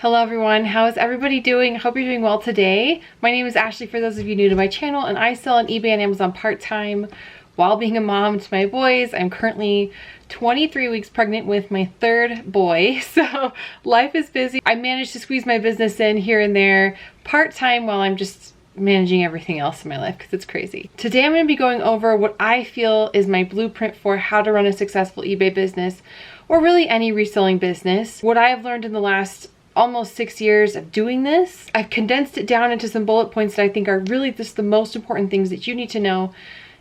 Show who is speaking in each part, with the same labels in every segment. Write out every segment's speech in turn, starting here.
Speaker 1: Hello everyone, how is everybody doing? I hope you're doing well today. My name is Ashley for those of you new to my channel, and I sell on eBay and Amazon part-time while being a mom to my boys. I'm currently 23 weeks pregnant with my third boy, so life is busy. I managed to squeeze my business in here and there part-time while I'm just managing everything else in my life because it's crazy. Today I'm going to be going over what I feel is my blueprint for how to run a successful eBay business, or really any reselling business. What I have learned in the last almost 6 years of doing this. I've condensed it down into some bullet points that I think are really just the most important things that you need to know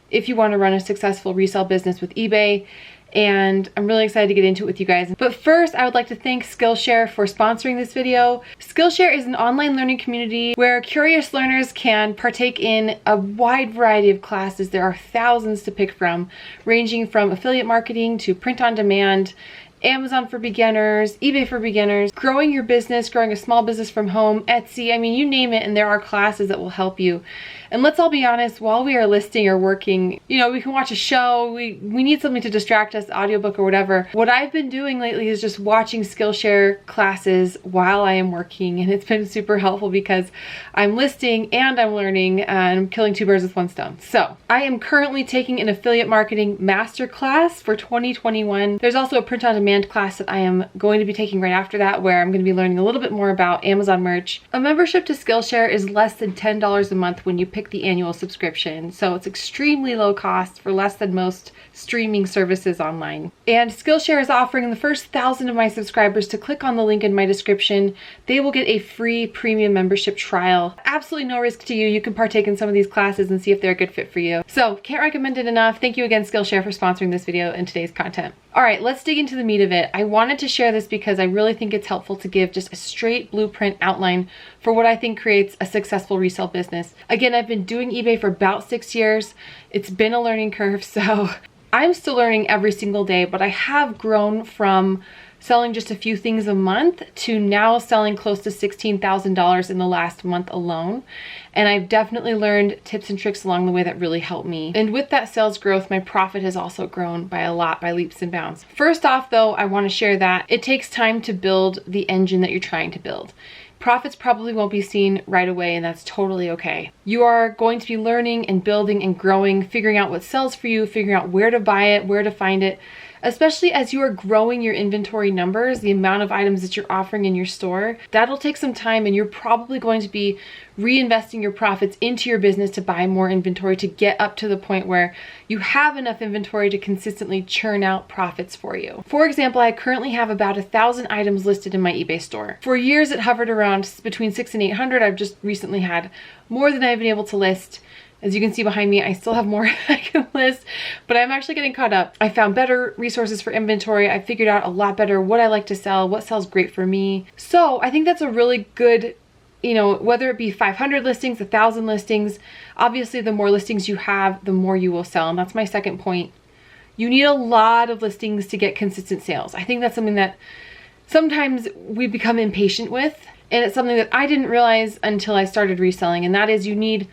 Speaker 1: if you want to run a successful resale business with eBay. And I'm really excited to get into it with you guys. But first, I would like to thank Skillshare for sponsoring this video. Skillshare is an online learning community where curious learners can partake in a wide variety of classes. There are thousands to pick from, ranging from affiliate marketing to print on demand, Amazon for beginners, eBay for beginners, growing your business, growing a small business from home, Etsy, I mean, you name it, and there are classes that will help you. And let's all be honest, while we are listing or working, you know, we can watch a show, we need something to distract us, audiobook or whatever. What I've been doing lately is just watching Skillshare classes while I am working, and it's been super helpful because I'm listing and I'm learning and I'm killing two birds with one stone. So I am currently taking an affiliate marketing masterclass for 2021. There's also a print on demand class that I am going to be taking right after that, where I'm going to be learning a little bit more about Amazon merch. A membership to Skillshare is less than $10 a month when you pick the annual subscription, so it's extremely low cost for less than most streaming services online. And Skillshare is offering the first 1,000 of my subscribers to click on the link in my description. They will get a free premium membership trial. Absolutely no risk to you. You can partake in some of these classes and see if they're a good fit for you. So can't recommend it enough. Thank you again, Skillshare, for sponsoring this video and today's content. All right, let's dig into the meat of it. I wanted to share this because I really think it's helpful to give just a straight blueprint outline for what I think creates a successful resale business. Again, I've been doing eBay for about 6 years. It's been a learning curve, so I'm still learning every single day, but I have grown from selling just a few things a month to now selling close to $16,000 in the last month alone. And I've definitely learned tips and tricks along the way that really helped me. And with that sales growth, my profit has also grown by a lot, by leaps and bounds. First off though, I want to share that it takes time to build the engine that you're trying to build. Profits probably won't be seen right away, and that's totally okay. You are going to be learning and building and growing, figuring out what sells for you, figuring out where to buy it, where to find it. Especially as you are growing your inventory numbers, the amount of items that you're offering in your store, that'll take some time, and you're probably going to be reinvesting your profits into your business to buy more inventory to get up to the point where you have enough inventory to consistently churn out profits for you. For example, I currently have about 1,000 items listed in my eBay store. For years, it hovered around between 600 and 800. I've just recently had more than I've been able to list. As you can see behind me, I still have more I can list, but I'm actually getting caught up. I found better resources for inventory. I figured out a lot better what I like to sell, what sells great for me. So I think that's a really good, you know, whether it be 500 listings, 1,000 listings, obviously the more listings you have, the more you will sell. And that's my second point. You need a lot of listings to get consistent sales. I think that's something that sometimes we become impatient with. And it's something that I didn't realize until I started reselling. And that is, you need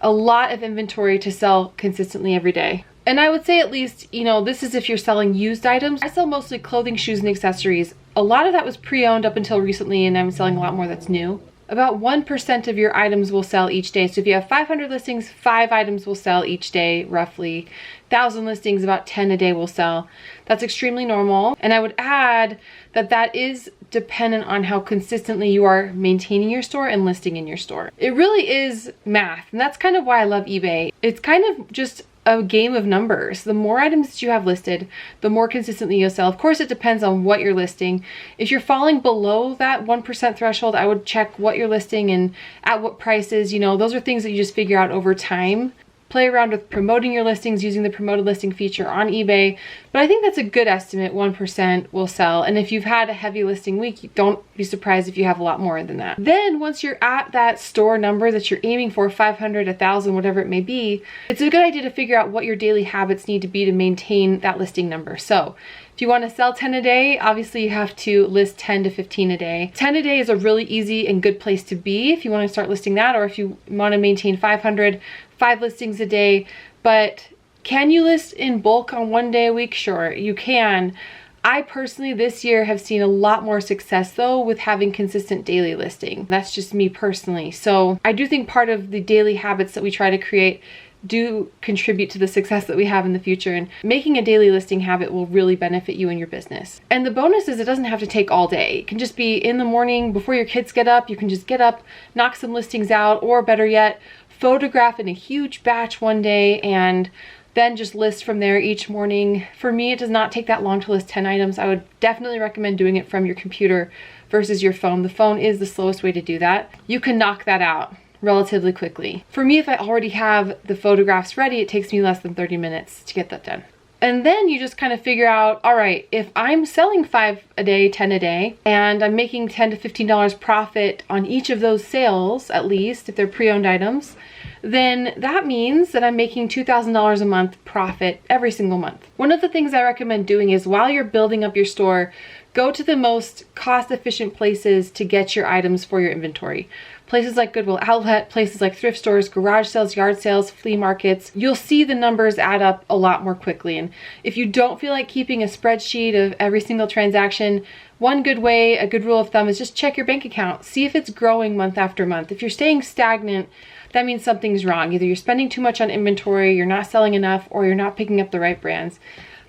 Speaker 1: a lot of inventory to sell consistently every day. And I would say at least, you know, this is if you're selling used items. I sell mostly clothing, shoes, and accessories. A lot of that was pre-owned up until recently, and I'm selling a lot more that's new. About 1% of your items will sell each day. So if you have 500 listings, 5 items will sell each day, roughly. 1,000 listings, about 10 a day will sell. That's extremely normal. And I would add that that is dependent on how consistently you are maintaining your store and listing in your store. It really is math, and that's kind of why I love eBay. It's kind of just a game of numbers. The more items that you have listed, the more consistently you'll sell. Of course, it depends on what you're listing. If you're falling below that 1% threshold, I would check what you're listing and at what prices. You know, those are things that you just figure out over time. Play around with promoting your listings using the promoted listing feature on eBay. But I think that's a good estimate, 1% will sell. And if you've had a heavy listing week, don't be surprised if you have a lot more than that. Then once you're at that store number that you're aiming for, 500, 1,000, whatever it may be, it's a good idea to figure out what your daily habits need to be to maintain that listing number. So if you want to sell 10 a day, obviously you have to list 10 to 15 a day. 10 a day is a really easy and good place to be if you want to start listing that, or if you want to maintain 500, 5 listings a day. But can you list in bulk on one day a week? Sure, you can. I personally this year have seen a lot more success though with having consistent daily listing. That's just me personally. So I do think part of the daily habits that we try to create do contribute to the success that we have in the future, and making a daily listing habit will really benefit you and your business. And the bonus is it doesn't have to take all day. It can just be in the morning before your kids get up. You can just get up, knock some listings out, or better yet, photograph in a huge batch one day and then just list from there each morning. For me, it does not take that long to list 10 items. I would definitely recommend doing it from your computer versus your phone. The phone is the slowest way to do that. You can knock that out relatively quickly. For me, if I already have the photographs ready, it takes me less than 30 minutes to get that done. And then you just kind of figure out, all right, if I'm selling 5 a day, 10 a day, and I'm making $10 to $15 profit on each of those sales, at least if they're pre-owned items, then that means that I'm making $2,000 a month profit every single month. One of the things I recommend doing is while you're building up your store, go to the most cost-efficient places to get your items for your inventory. Places like Goodwill Outlet, places like thrift stores, garage sales, yard sales, flea markets. You'll see the numbers add up a lot more quickly. And if you don't feel like keeping a spreadsheet of every single transaction, one good way, a good rule of thumb is just check your bank account. See if it's growing month after month. If you're staying stagnant, that means something's wrong. Either you're spending too much on inventory, you're not selling enough, or you're not picking up the right brands.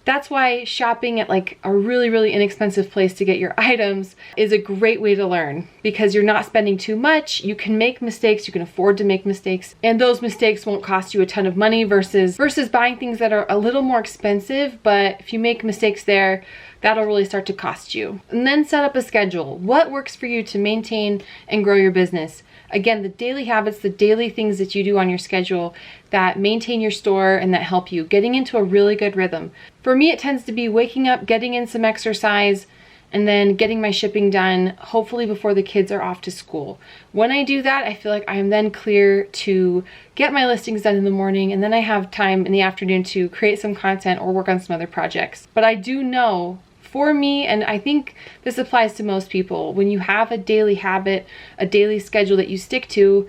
Speaker 1: That's why shopping at like a really inexpensive place to get your items is a great way to learn, because you're not spending too much. You can make mistakes, you can afford to make mistakes, and those mistakes won't cost you a ton of money versus buying things that are a little more expensive, but if you make mistakes there, that'll really start to cost you. And then set up a schedule. What works for you to maintain and grow your business? Again, the daily habits, the daily things that you do on your schedule that maintain your store and that help you getting into a really good rhythm. For me, it tends to be waking up, getting in some exercise, and then getting my shipping done, hopefully before the kids are off to school. When I do that, I feel like I am then clear to get my listings done in the morning, and then I have time in the afternoon to create some content or work on some other projects. But I do know, for me, and I think this applies to most people, when you have a daily habit, a daily schedule that you stick to,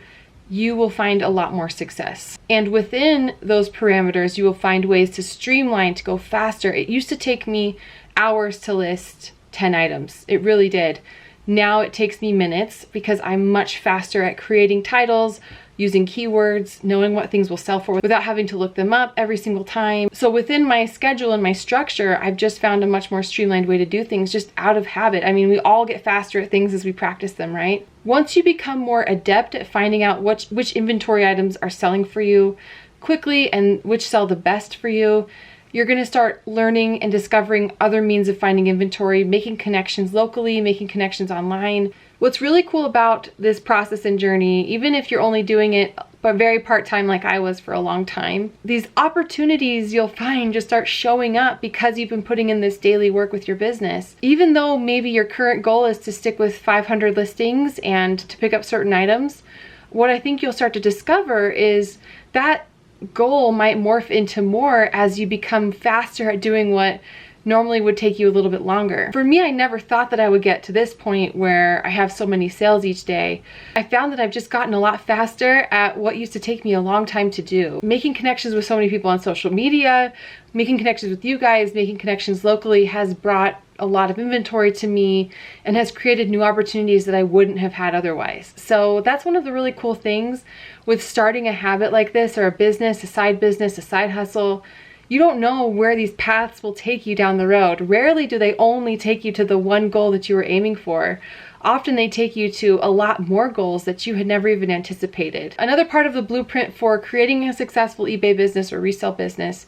Speaker 1: you will find a lot more success. And within those parameters, you will find ways to streamline, to go faster. It used to take me hours to list 10 items. It really did. Now it takes me minutes because I'm much faster at creating titles, using keywords, knowing what things will sell for without having to look them up every single time. So within my schedule and my structure, I've just found a much more streamlined way to do things just out of habit. I mean, we all get faster at things as we practice them, right? Once you become more adept at finding out which inventory items are selling for you quickly and which sell the best for you, you're going to start learning and discovering other means of finding inventory, making connections locally, making connections online. What's really cool about this process and journey, even if you're only doing it but very part-time like I was for a long time, these opportunities you'll find just start showing up because you've been putting in this daily work with your business. Even though maybe your current goal is to stick with 500 listings and to pick up certain items, what I think you'll start to discover is that goal might morph into more as you become faster at doing what normally would take you a little bit longer. For me, I never thought that I would get to this point where I have so many sales each day. I found that I've just gotten a lot faster at what used to take me a long time to do. Making connections with so many people on social media, making connections with you guys, making connections locally has brought a lot of inventory to me and has created new opportunities that I wouldn't have had otherwise. So that's one of the really cool things with starting a habit like this, or a business, a side hustle. You don't know where these paths will take you down the road. Rarely do they only take you to the one goal that you were aiming for. Often they take you to a lot more goals that you had never even anticipated. Another part of the blueprint for creating a successful eBay business or resale business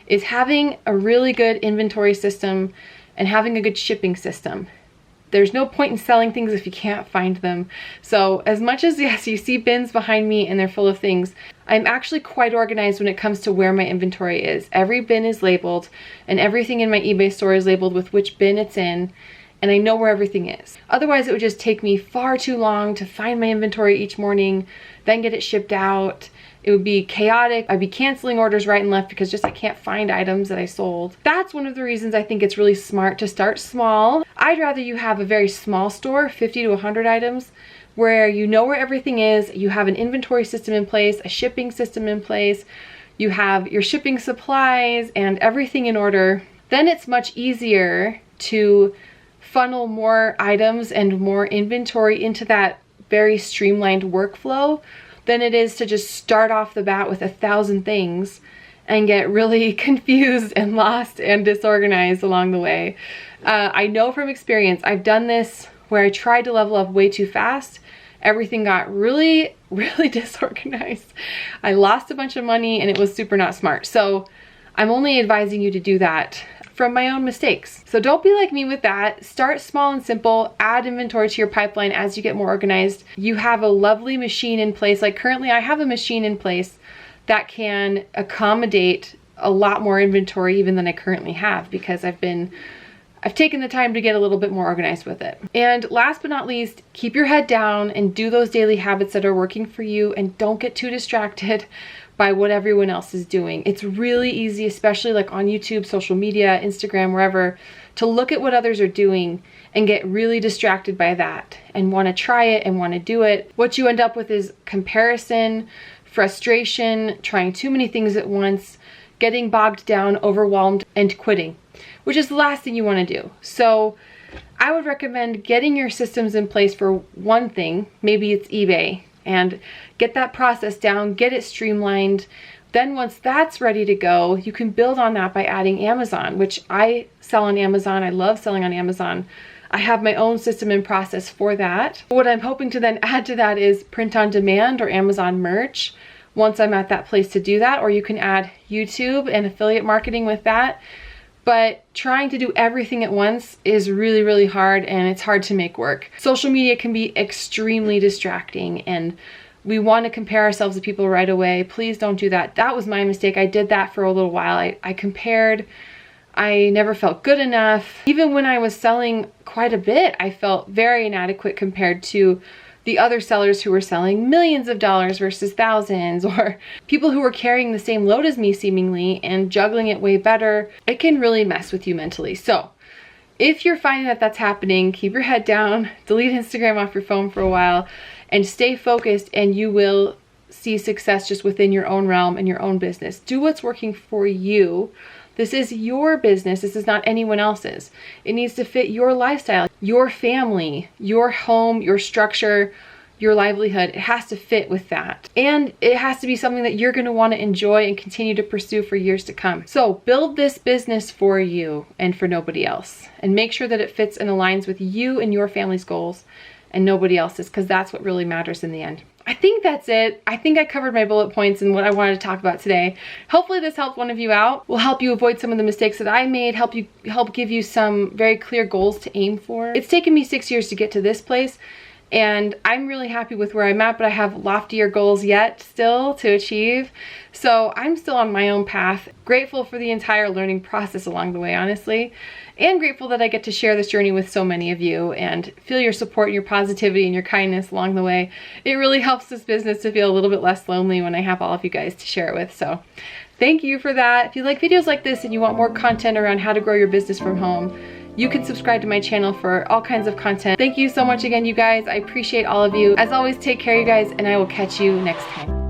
Speaker 1: is having a really good inventory system and having a good shipping system. There's no point in selling things if you can't find them. So as much as, yes, you see bins behind me and they're full of things, I'm actually quite organized when it comes to where my inventory is. Every bin is labeled and everything in my eBay store is labeled with which bin it's in, and I know where everything is. Otherwise, it would just take me far too long to find my inventory each morning, then get it shipped out. It would be chaotic. I'd be canceling orders right and left because just I can't find items that I sold. That's one of the reasons I think it's really smart to start small. I'd rather you have a very small store, 50 to 100 items, where you know where everything is, you have an inventory system in place, a shipping system in place, you have your shipping supplies and everything in order. Then it's much easier to funnel more items and more inventory into that very streamlined workflow than it is to just start off the bat with 1,000 things and get really confused and lost and disorganized along the way. I know from experience, I've done this where I tried to level up way too fast. Everything got really, really disorganized. I lost a bunch of money and it was super not smart. So I'm only advising you to do that from my own mistakes. So don't be like me with that. Start small and simple, add inventory to your pipeline as you get more organized. You have a lovely machine in place. Like currently I have a machine in place that can accommodate a lot more inventory even than I currently have, because I've taken the time to get a little bit more organized with it. And last but not least, keep your head down and do those daily habits that are working for you, and don't get too distracted by what everyone else is doing. It's really easy, especially like on YouTube, social media, Instagram, wherever, to look at what others are doing and get really distracted by that and want to try it and want to do it. What you end up with is comparison, frustration, trying too many things at once, getting bogged down, overwhelmed, and quitting, which is the last thing you want to do. So I would recommend getting your systems in place for one thing. Maybe it's eBay, and get that process down, get it streamlined. Then once that's ready to go, you can build on that by adding Amazon, which I sell on Amazon. I love selling on Amazon. I have my own system and process for that. What I'm hoping to then add to that is print on demand or Amazon merch once I'm at that place to do that, or you can add YouTube and affiliate marketing with that. But trying to do everything at once is really, really hard, and it's hard to make work. Social media can be extremely distracting, and we want to compare ourselves to people right away. Please don't do that. That was my mistake. I did that for a little while. I compared. I never felt good enough. Even when I was selling quite a bit, I felt very inadequate compared to the other sellers who were selling millions of dollars versus thousands, or people who were carrying the same load as me seemingly and juggling it way better. It can really mess with you mentally. So if you're finding that that's happening, keep your head down, delete Instagram off your phone for a while, and stay focused, and you will see success just within your own realm and your own business. Do what's working for you. This is your business. This is not anyone else's. It needs to fit your lifestyle, your family, your home, your structure, your livelihood. It has to fit with that. And it has to be something that you're going to want to enjoy and continue to pursue for years to come. So build this business for you and for nobody else. And make sure that it fits and aligns with you and your family's goals and nobody else's, because that's what really matters in the end. I think that's it. I think I covered my bullet points and what I wanted to talk about today. Hopefully this helped one of you out, will help you avoid some of the mistakes that I made, help give you some very clear goals to aim for. It's taken me 6 years to get to this place, and I'm really happy with where I'm at, but I have loftier goals yet still to achieve. So I'm still on my own path. Grateful for the entire learning process along the way, honestly. And grateful that I get to share this journey with so many of you and feel your support and your positivity and your kindness along the way. It really helps this business to feel a little bit less lonely when I have all of you guys to share it with. So thank you for that. If you like videos like this and you want more content around how to grow your business from home, you can subscribe to my channel for all kinds of content. Thank you so much again, you guys. I appreciate all of you. As always, take care, you guys, and I will catch you next time.